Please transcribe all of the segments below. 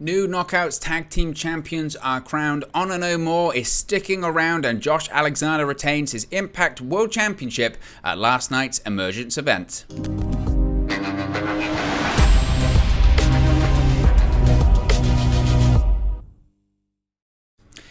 New Knockouts Tag Team Champions are crowned. Honor No More is sticking around, and Josh Alexander retains his Impact World Championship at last night's Emergence event.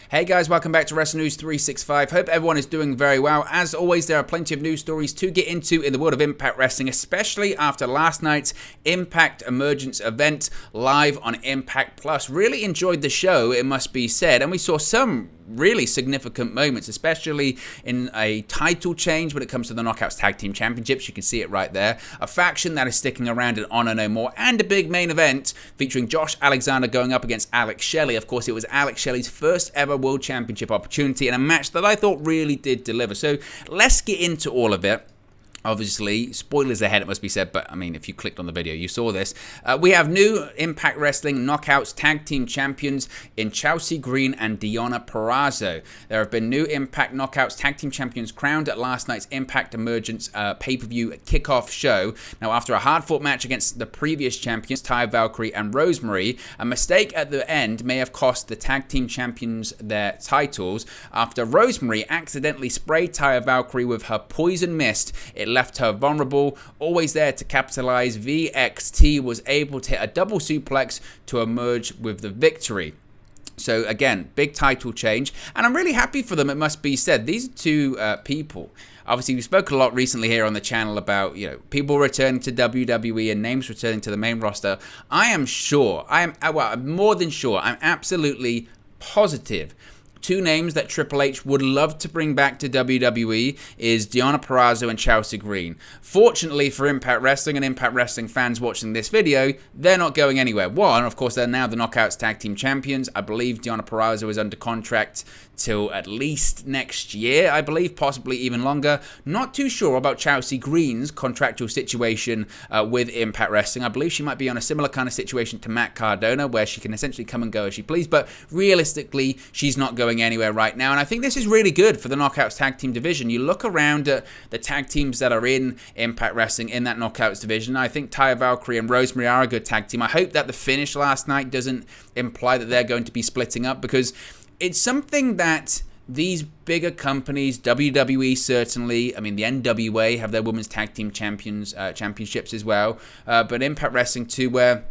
Hey guys, welcome back to Wrestling News 365. Hope everyone is doing very well. As always, there are plenty of news stories to get into in the world of Impact Wrestling, especially after last night's Impact Emergence event live on Impact Plus. Really enjoyed the show, it must be said, and we saw some really significant moments, especially in a title change when it comes to the Knockouts Tag Team Championships. You can see it right there. A faction that is sticking around in Honor No More, and a big main event featuring Josh Alexander going up against Alex Shelley. Of course, it was Alex Shelley's first ever World Championship opportunity in a match that I thought really did deliver. So let's get into all of it. Obviously, spoilers ahead, it must be said, but I mean, if you clicked on the video, you saw this. We have new Impact Wrestling Knockouts Tag Team Champions in Chelsea Green and Deonna Purrazzo. There have been new Impact Knockouts Tag Team Champions crowned at last night's Impact Emergence pay-per-view kickoff show. Now, after a hard-fought match against the previous champions, Taya Valkyrie and Rosemary, a mistake at the end may have cost the Tag Team Champions their titles. After Rosemary accidentally sprayed Taya Valkyrie with her poison mist, it left her vulnerable. Always there to capitalize, VXT was able to hit a double suplex to emerge with the victory. So again, big title change, and I'm really happy for them, it must be said. These two people, obviously we spoke a lot recently here on the channel about, people returning to WWE and names returning to the main roster. I'm more than sure, I'm absolutely positive. Two names that Triple H would love to bring back to WWE is Deonna Purrazzo and Chelsea Green. Fortunately for Impact Wrestling and Impact Wrestling fans watching this video, they're not going anywhere. One, of course, they're now the Knockouts Tag Team Champions. I believe Deonna Purrazzo is under contract till at least next year, I believe, possibly even longer. Not too sure about Chelsea Green's contractual situation with Impact Wrestling. I believe she might be on a similar kind of situation to Matt Cardona, where she can essentially come and go as she please, but realistically, she's not going anywhere right now, and I think this is really good for the Knockouts Tag Team division. You look around at the tag teams that are in Impact Wrestling in that Knockouts division. I think Taya Valkyrie and Rosemary are a good tag team. I hope that the finish last night doesn't imply that they're going to be splitting up, because it's something that these bigger companies, WWE certainly, I mean the NWA have their Women's Tag Team Championships as well, but Impact Wrestling too, where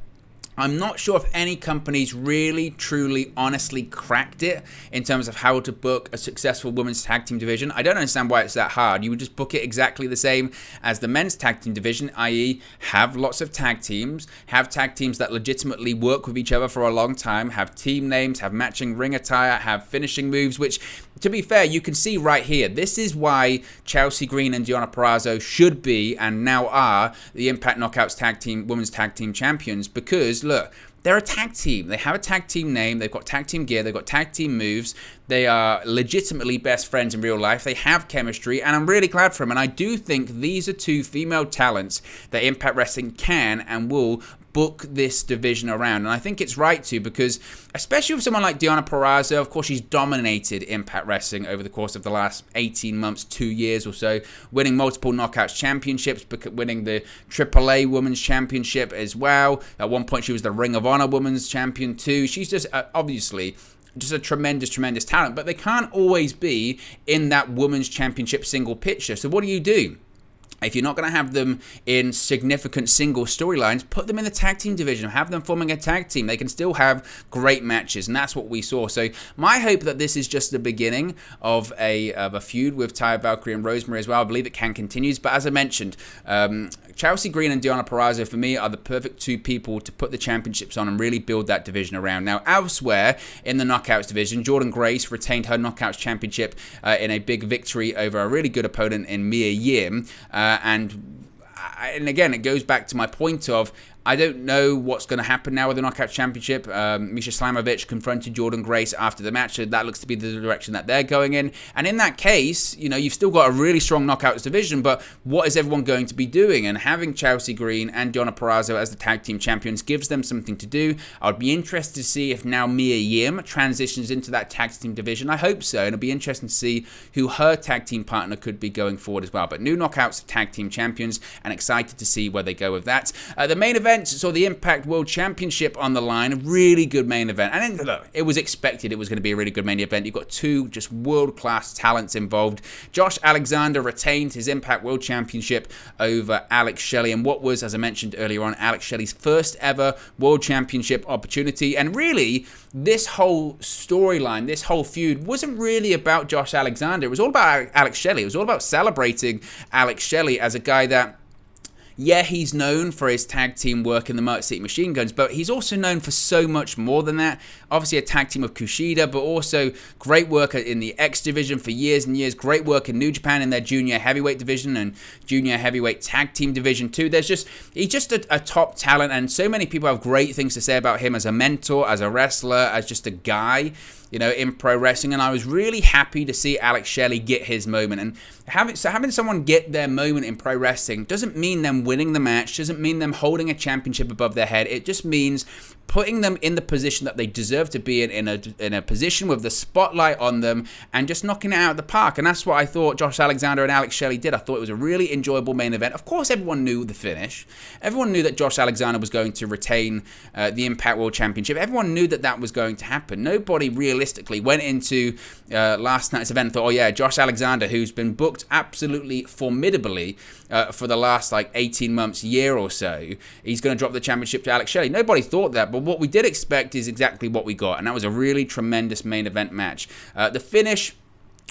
I'm not sure if any companies really, truly, honestly cracked it in terms of how to book a successful women's tag team division. I don't understand why it's that hard. You would just book it exactly the same as the men's tag team division, i.e. have lots of tag teams, have tag teams that legitimately work with each other for a long time, have team names, have matching ring attire, have finishing moves, which, to be fair, you can see right here. This is why Chelsea Green and Deonna Purrazzo should be, and now are, the Impact Knockouts Tag Team, Women's Tag Team Champions, because look, they're a tag team. They have a tag team name. They've got tag team gear. They've got tag team moves. They are legitimately best friends in real life. They have chemistry, and I'm really glad for them. And I do think these are two female talents that Impact Wrestling can and will book this division around, and I think it's right to, because especially with someone like Deonna Purrazzo, of course she's dominated Impact Wrestling over the course of the last 18 months, 2 years or so, winning multiple Knockouts championships, winning the AAA Women's Championship as well. At one point she was the Ring of Honor Women's Champion too. She's just obviously just a tremendous talent, but they can't always be in that Women's Championship single picture. So what do? If you're not going to have them in significant single storylines, put them in the tag team division. Have them forming a tag team. They can still have great matches, and that's what we saw. So my hope that this is just the beginning of a feud with Taya Valkyrie and Rosemary as well. I believe it can continue. But as I mentioned, Chelsea Green and Deonna Purrazzo, for me, are the perfect two people to put the championships on and really build that division around. Now, elsewhere in the Knockouts division, Jordynne Grace retained her Knockouts championship in a big victory over a really good opponent in Mia Yim. And again, it goes back to my point of, I don't know what's going to happen now with the Knockouts Championship. Misha Slamovich confronted Jordynne Grace after the match, so that looks to be the direction that they're going in. And in that case, you've still got a really strong Knockouts division, but what is everyone going to be doing? And having Chelsea Green and Deonna Purrazzo as the tag team champions gives them something to do. I would be interested to see if now Mia Yim transitions into that tag team division. I hope so, and it'll be interesting to see who her tag team partner could be going forward as well. But new Knockouts tag team champions, and excited to see where they go with that. The main event event saw the Impact World Championship on the line. A really good main event. And then, look, it was expected it was going to be a really good main event. You've got two just world-class talents involved. Josh Alexander retained his Impact World Championship over Alex Shelley, and what was, as I mentioned earlier on, Alex Shelley's first ever World Championship opportunity. And really, this whole storyline, this whole feud wasn't really about Josh Alexander. It was all about Alex Shelley. It was all about celebrating Alex Shelley as a guy that, yeah, he's known for his tag team work in the Motor City Machine Guns, but he's also known for so much more than that. Obviously a tag team of Kushida, but also great work in the X division for years and years. Great work in New Japan in their junior heavyweight division and junior heavyweight tag team division too. He's just a top talent, and so many people have great things to say about him as a mentor, as a wrestler, as just a guy, you know, in pro wrestling. And I was really happy to see Alex Shelley get his moment. And having someone get their moment in pro wrestling doesn't mean them winning the match, doesn't mean them holding a championship above their head. It just means putting them in the position that they deserve to be in a position with the spotlight on them, and just knocking it out of the park. And that's what I thought Josh Alexander and Alex Shelley did. I thought it was a really enjoyable main event. Of course, everyone knew the finish. Everyone knew that Josh Alexander was going to retain the Impact World Championship. Everyone knew that was going to happen. Nobody realistically went into last night's event and thought, oh yeah, Josh Alexander, who's been booked absolutely formidably for the last 18 months, year or so, he's going to drop the championship to Alex Shelley. Nobody thought that, but what we did expect is exactly what we got, and that was a really tremendous main event match. The finish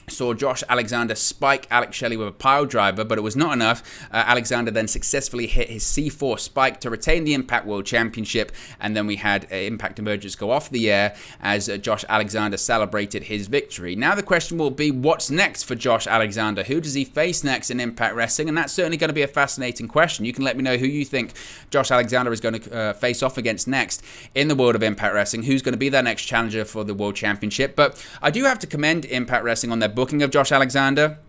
saw Josh Alexander spike Alex Shelley with a pile driver, but it was not enough. Alexander then successfully hit his C4 spike to retain the Impact World Championship, and then we had Impact Emergence go off the air as Josh Alexander celebrated his victory. Now the question will be, what's next for Josh Alexander? Who does he face next in Impact Wrestling? And that's certainly going to be a fascinating question. You can let me know who you think Josh Alexander is going to face off against next in the world of Impact Wrestling. Who's going to be their next challenger for the World Championship? But I do have to commend Impact Wrestling on their booking of Josh Alexander.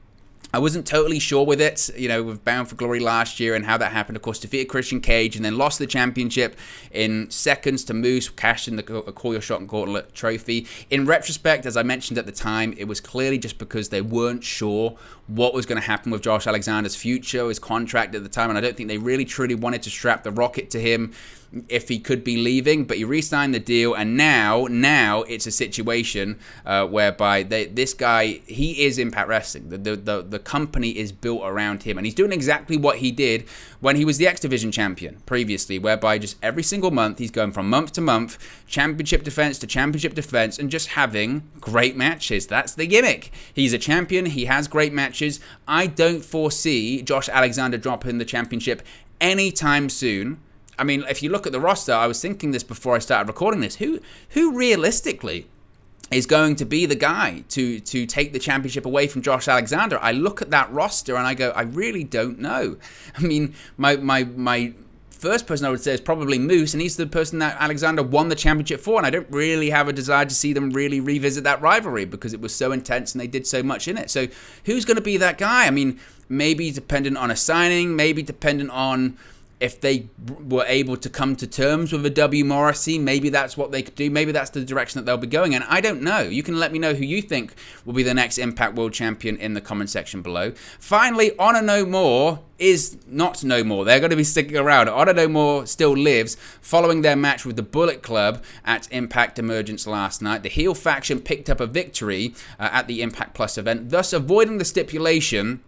I wasn't totally sure with it, you know, with Bound for Glory last year and how that happened. Of course, defeated Christian Cage and then lost the championship in seconds to Moose, cashed in the Call Your Shot and Gauntlet trophy. In retrospect, as I mentioned at the time, it was clearly just because they weren't sure what was going to happen with Josh Alexander's future, his contract at the time, and I don't think they really truly wanted to strap the rocket to him if he could be leaving, but he re-signed the deal, and now it's a situation whereby this guy, he is Impact Wrestling. The company is built around him, and he's doing exactly what he did when he was the X Division champion previously, whereby just every single month he's going from month to month, championship defense to championship defense, and just having great matches. That's the gimmick. He's a champion, he has great matches. I don't foresee Josh Alexander dropping the championship anytime soon. I mean, if you look at the roster, I was thinking this before I started recording this, who realistically is going to be the guy to take the championship away from Josh Alexander? I look at that roster and I go, I really don't know. I mean, my first person I would say is probably Moose, and he's the person that Alexander won the championship for, and I don't really have a desire to see them really revisit that rivalry because it was so intense and they did so much in it. So who's going to be that guy? I mean, maybe dependent on a signing, maybe dependent on if they were able to come to terms with a W. Morrissey, maybe that's what they could do. Maybe that's the direction that they'll be going in. I don't know. You can let me know who you think will be the next Impact World Champion in the comment section below. Finally, Honor No More is not no more. They're going to be sticking around. Honor No More still lives following their match with the Bullet Club at Impact Emergence last night. The heel faction picked up a victory at the Impact Plus event, thus avoiding the stipulation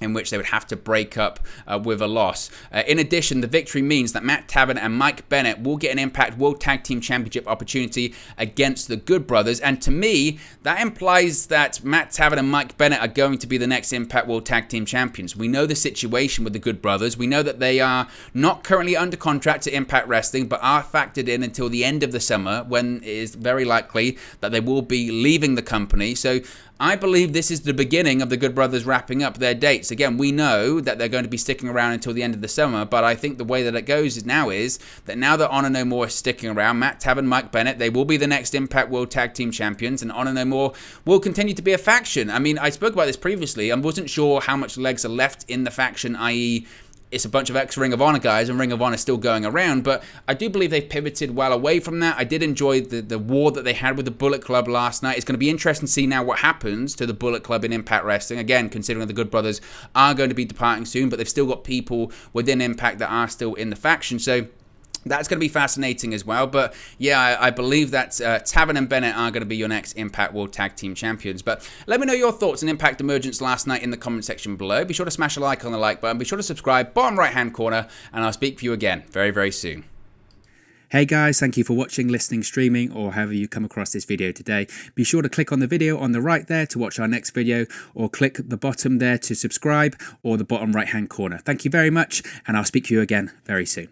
in which they would have to break up with a loss. In addition, the victory means that Matt Taven and Mike Bennett will get an Impact World Tag Team Championship opportunity against the Good Brothers. And to me, that implies that Matt Taven and Mike Bennett are going to be the next Impact World Tag Team Champions. We know the situation with the Good Brothers. We know that they are not currently under contract to Impact Wrestling, but are factored in until the end of the summer, when it is very likely that they will be leaving the company. So I believe this is the beginning of the Good Brothers wrapping up their dates. Again, we know that they're going to be sticking around until the end of the summer, but I think the way that it goes is that now that Honor No More is sticking around, Matt Taven, Mike Bennett, they will be the next Impact World Tag Team Champions, and Honor No More will continue to be a faction. I mean, I spoke about this previously. I wasn't sure how much legs are left in the faction, i.e., it's a bunch of ex-Ring of Honor guys, and Ring of Honor still going around, but I do believe they've pivoted well away from that. I did enjoy the war that they had with the Bullet Club last night. It's going to be interesting to see now what happens to the Bullet Club in Impact Wrestling. Again, considering the Good Brothers are going to be departing soon, but they've still got people within Impact that are still in the faction. So That's going to be fascinating as well. But yeah, I believe that Taven and Bennett are going to be your next Impact World Tag Team Champions. But let me know your thoughts on Impact Emergence last night in the comment section below. Be sure to smash a like on the like button. Be sure to subscribe, bottom right hand corner, and I'll speak for you again very, very soon. Hey guys, thank you for watching, listening, streaming, or however you come across this video today. Be sure to click on the video on the right there to watch our next video, or click the bottom there to subscribe, or the bottom right hand corner. Thank you very much, and I'll speak to you again very soon.